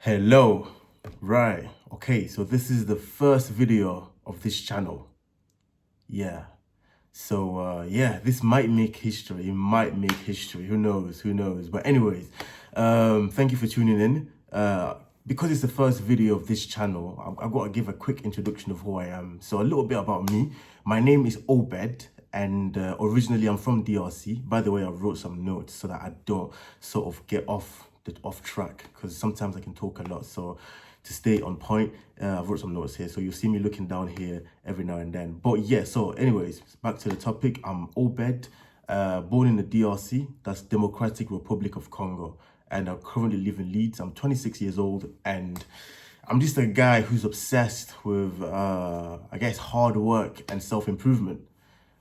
Hello. Right. Okay, so this is the first video of this channel. Yeah. So this might make history. It might make history. Who knows? Who knows? But anyways, thank you for tuning in. Because it's the first video of this channel, I've got to give a quick introduction of who I am. So a little bit about me. My name is Obed, and originally I'm from DRC. By the way, I wrote some notes so that I don't sort of get off track, because sometimes I can talk a lot. So to stay on point, I've wrote some notes here, so you'll see me looking down here every now and then. But yeah, so anyways, back to the topic. I'm Obed, born in the DRC, that's Democratic Republic of Congo, and I currently live in Leeds. I'm 26 years old, and I'm just a guy who's obsessed with, I guess, hard work and self-improvement.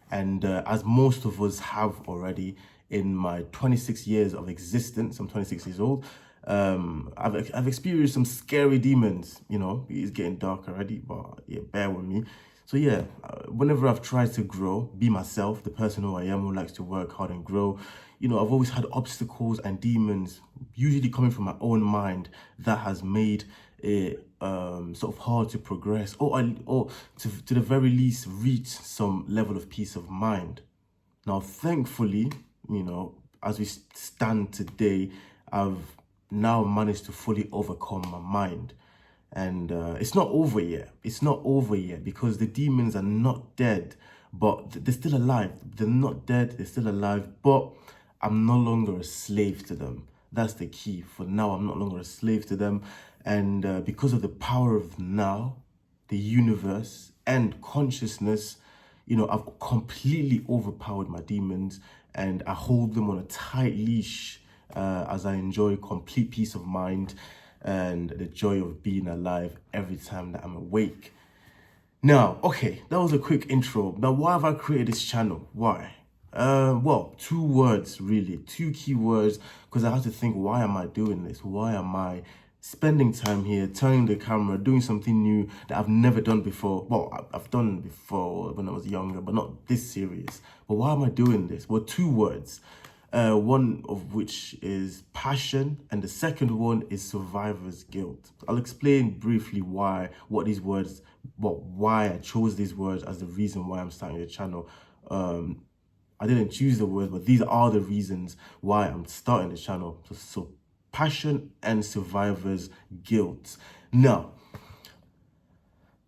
And as most of us have already in my 26 years of existence, I'm 26 years old, I've experienced some scary demons. It's getting dark already, but yeah, bear with me. So yeah, whenever I've tried to grow, be myself, the person who I am, who likes to work hard and grow, I've always had obstacles and demons, usually coming from my own mind, that has made it sort of hard to progress, or to the very least reach some level of peace of mind. Now, thankfully, as we stand today, I've now managed to fully overcome my mind. And it's not over yet. It's not over yet, because the demons are not dead, but they're still alive. They're not dead, they're still alive, but I'm no longer a slave to them. That's the key. For now, I'm no longer a slave to them. And because of the power of now, the universe, and consciousness, I've completely overpowered my demons, and I hold them on a tight leash as I enjoy complete peace of mind and the joy of being alive every time that I'm awake. Now, okay, that was a quick intro. Now, why have I created this channel? Why? Well, two words, really, two key words, because I had to think, why am I doing this? Why am I spending time here, turning the camera, doing something new that I've never done before? Well, I've done before when I was younger, but not this serious. But why am I doing this? Well, two words. One of which is passion, and the second one is survivor's guilt. I'll explain briefly why I chose these words as the reason why I'm starting the channel. I didn't choose the words, but these are the reasons why I'm starting the channel. So passion and survivor's guilt. Now,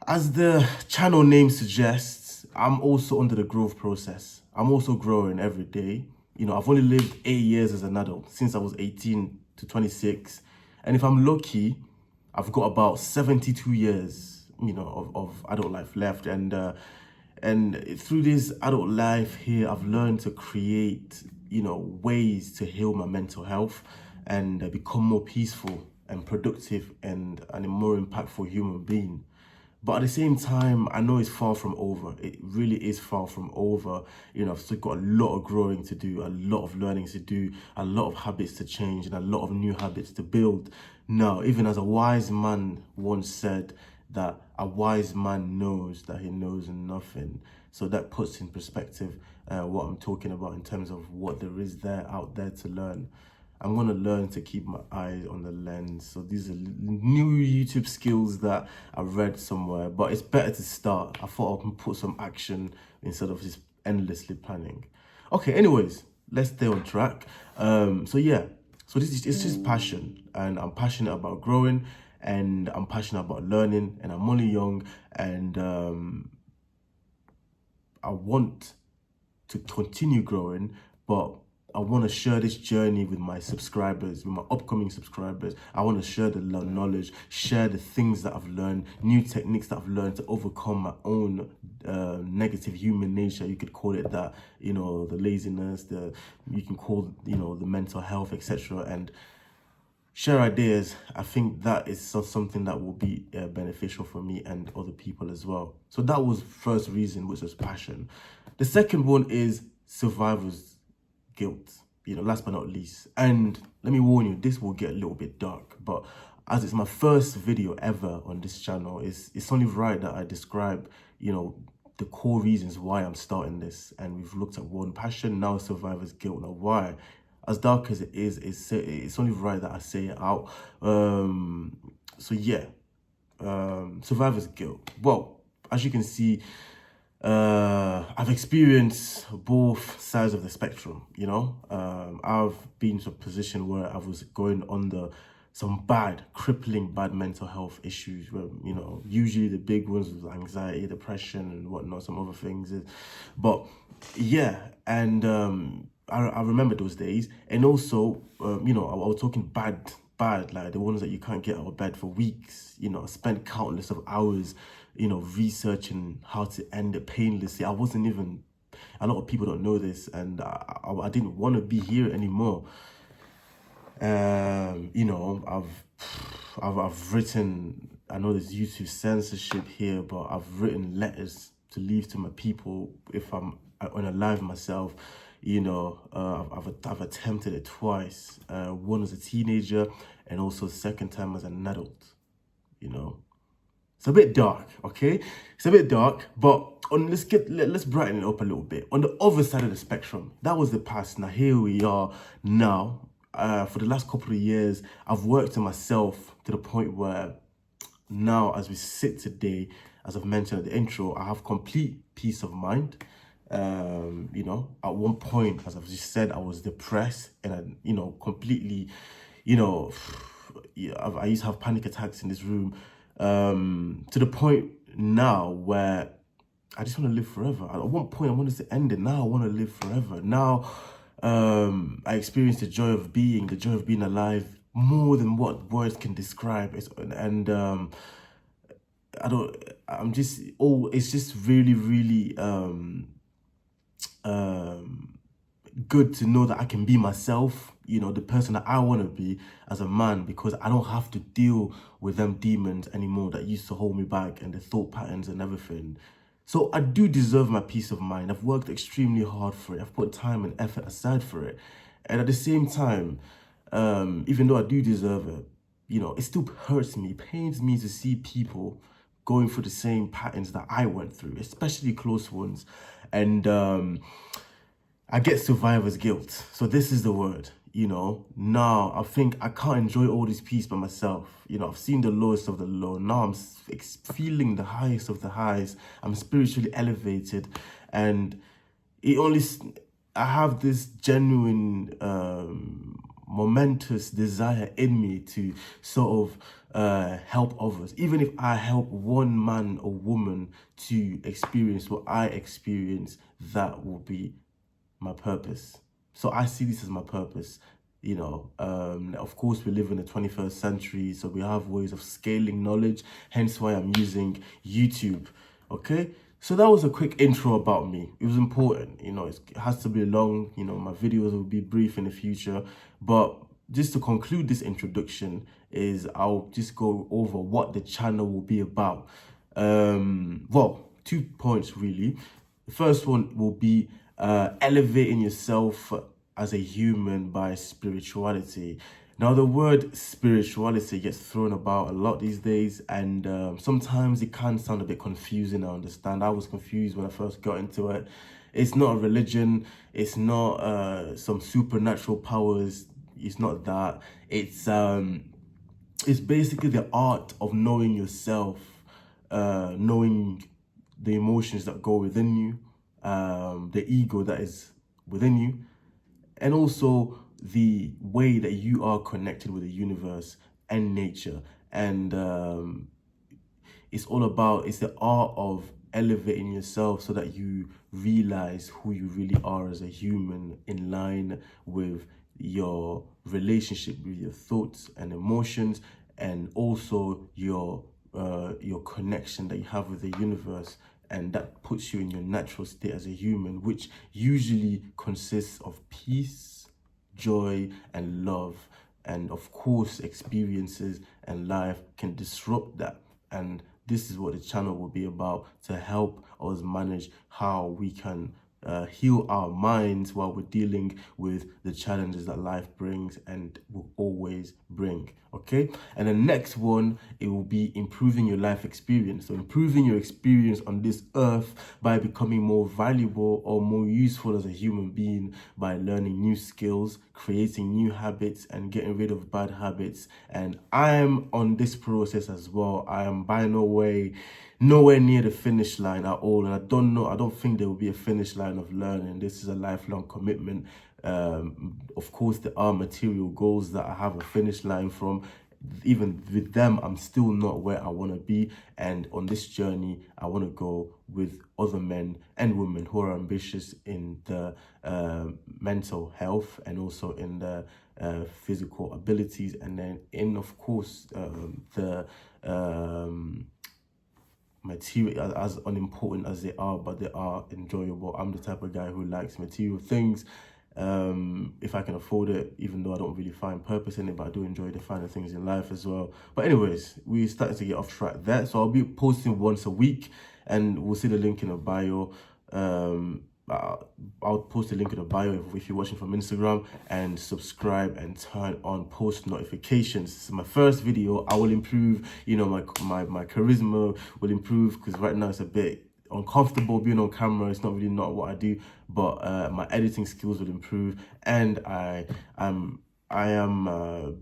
as the channel name suggests, I'm also under the growth process. I'm also growing every day. I've only lived 8 years as an adult, since I was 18 to 26. And if I'm lucky, I've got about 72 years, of adult life left. And through this adult life here, I've learned to create, ways to heal my mental health and become more peaceful and productive and a more impactful human being. But at the same time, I know it's far from over. It really is far from over. I've still got a lot of growing to do, a lot of learning to do, a lot of habits to change, and a lot of new habits to build. Now, even as a wise man once said, that a wise man knows that he knows nothing. So that puts in perspective what I'm talking about in terms of what there is out there to learn. I'm going to learn to keep my eyes on the lens. So these are new YouTube skills that I read somewhere, but it's better to start. I thought I can put some action instead of just endlessly planning. Okay, anyways, let's stay on track. So it's just passion, and I'm passionate about growing, and I'm passionate about learning, and I'm only young, and I want to continue growing, but I want to share this journey with my subscribers, with my upcoming subscribers. I want to share the knowledge, share the things that I've learned, new techniques that I've learned to overcome my own negative human nature. You could call it that, the laziness, you can call, the mental health, etc. And share ideas. I think that is something that will be beneficial for me and other people as well. So that was first reason, which was passion. The second one is survivor's guilt, last but not least. And let me warn you, this will get a little bit dark, but as it's my first video ever on this channel, it's only right that I describe, the core reasons why I'm starting this. And we've looked at one, passion, now survivor's guilt. Now, why? as dark as it is, it's only right that I say it out. So yeah, survivor's guilt. Well, as you can see, I've experienced both sides of the spectrum, you know. I've been to a position where I was going under some crippling bad mental health issues where, you know, usually the big ones was anxiety, depression and whatnot, some other things. But yeah, and I remember those days. And also, you know, I was talking bad, like the ones that you can't get out of bed for weeks. You know, I spent countless of hours, you know, researching how to end it painlessly. I wasn't even, a lot of people don't know this, and I didn't want to be here anymore. You know, I've written, I know there's YouTube censorship here, but I've written letters to leave to my people if I'm unalive myself. You know, I've attempted it twice. One as a teenager, and also second time as an adult. You know, it's a bit dark, okay? It's a bit dark, but let's brighten it up a little bit. On the other side of the spectrum, that was the past. Now here we are now. For the last couple of years, I've worked on myself to the point where now, as we sit today, as I've mentioned at the intro, I have complete peace of mind. You know, at one point, as I've just said, I was depressed and, you know, completely, you know, I used to have panic attacks in this room, to the point now where I just want to live forever. At one point, I wanted to end it. Now I want to live forever. Now, I experienced the joy of being alive more than what words can describe. It's just really, really, good to know that I can be myself, you know, the person that I want to be as a man, because I don't have to deal with them demons anymore that used to hold me back and the thought patterns and everything. So I do deserve my peace of mind. I've worked extremely hard for it. I've put time and effort aside for it. And at the same time, even though I do deserve it, you know, it still hurts me, pains me to see people going through the same patterns that I went through, especially close ones. And I get survivor's guilt. So this is the word, you know. Now I think I can't enjoy all this peace by myself. You know, I've seen the lowest of the low. Now I'm feeling the highest of the highs. I'm spiritually elevated, and I have this genuine, momentous desire in me to sort of help others. Even if I help one man or woman to experience what I experience, that will be my purpose. So I see this as my purpose. You know, of course we live in the 21st century, so we have ways of scaling knowledge, hence why I'm using YouTube. Okay, so that was a quick intro about me. It was important, you know, it has to be long, you know, my videos will be brief in the future, but just to conclude this introduction is I'll just go over what the channel will be about. Well, 2 points really. The first one will be elevating yourself as a human by spirituality. Now, the word spirituality gets thrown about a lot these days, and sometimes it can sound a bit confusing. I understand. I was confused when I first got into it. It's not a religion. It's not some supernatural powers. It's not that. It's basically the art of knowing yourself, knowing the emotions that go within you, the ego that is within you, and also the way that you are connected with the universe and nature. And it's the art of elevating yourself so that you realize who you really are as a human, in line with your relationship with your thoughts and emotions, and also your connection that you have with the universe. And that puts you in your natural state as a human, which usually consists of peace, joy, and love. And of course, experiences and life can disrupt that. And this is what the channel will be about, to help us manage how we can heal our minds while we're dealing with the challenges that life brings and will always bring. Okay, and the next one, it will be improving your life experience. So improving your experience on this earth by becoming more valuable or more useful as a human being by learning new skills, creating new habits, and getting rid of bad habits. And I'm on this process as well. I am by nowhere near the finish line at all, and I don't think there will be a finish line of learning. This is a lifelong commitment. Of course, there are material goals that I have a finish line from. Even with them, I'm still not where I want to be, and on this journey I want to go with other men and women who are ambitious in the mental health and also in the physical abilities, and then in, of course, the material, as unimportant as they are, but they are enjoyable. I'm the type of guy who likes material things, if I can afford it, even though I don't really find purpose in it, but I do enjoy the finer things in life as well. But anyways, we started to get off track there, so I'll be posting once a week, and we'll see the link in the bio. I'll post a link in the bio if you're watching from Instagram, and subscribe and turn on post notifications. This is my first video. I will improve, you know, my charisma will improve, because right now it's a bit uncomfortable being on camera. It's not really not what I do, but my editing skills will improve, and I am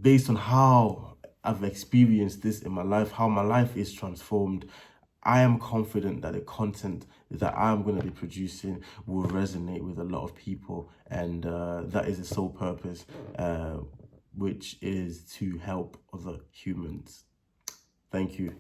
based on how I've experienced this in my life, how my life is transformed, I am confident that the content that I'm going to be producing will resonate with a lot of people, and that is the sole purpose, which is to help other humans. Thank you.